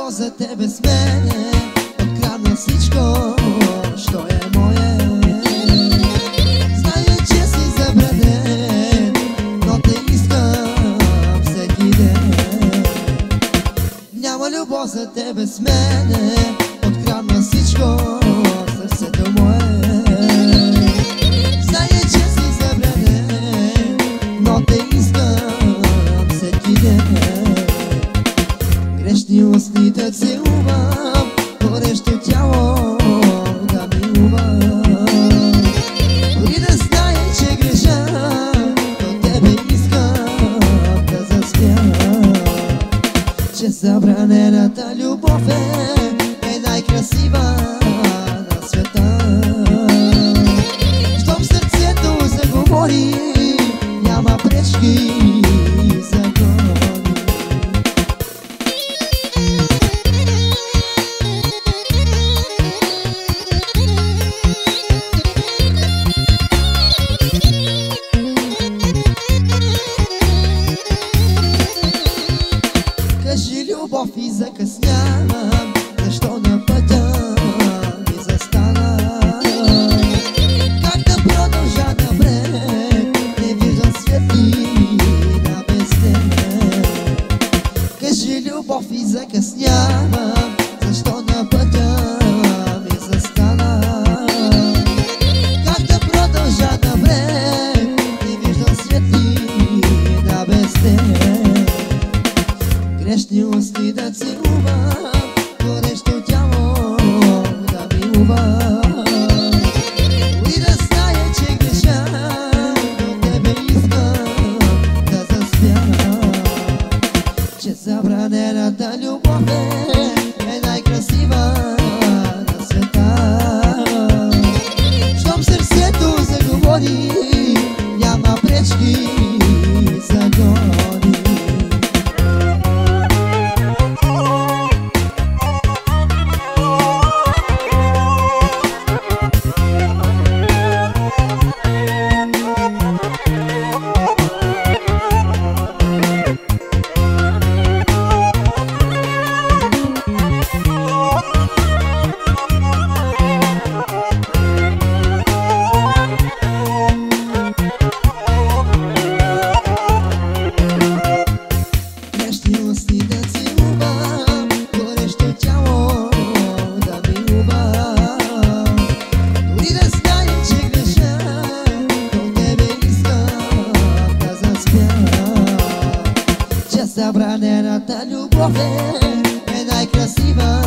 любов за тебе с мене, открадна всичко, що е мое. Зная, че си забранен, но те искам всеки ден. Няма любов за тебе с мене, открадна всичко, сърцето мое. Зная, че си забранен, но те искам всеки ден. Грешни устни да целувам, горещо тяло да милувам. Дори да зная, че греша, до тебе искам да заспя. Че забранената любов е най-красива на света. Щом сърцето заговори, няма пречки и закони. Кажи любов и закъснявам, защо на пътя ми застана? Как да продължа напред, не виждам светлина без тебе. Кажи любов и закъснявам, защо на пътя ми застана? Как да продължа напред, не виждам светлина без тебе. Грешни устни да целувам, горещо тяло да милувам. Дори да зная, че греша, до тебе искам да заспя. Че забранената любов е най-красива на света. Щом сърцето заговори, няма пречки и закони. Забранената любов е най-красива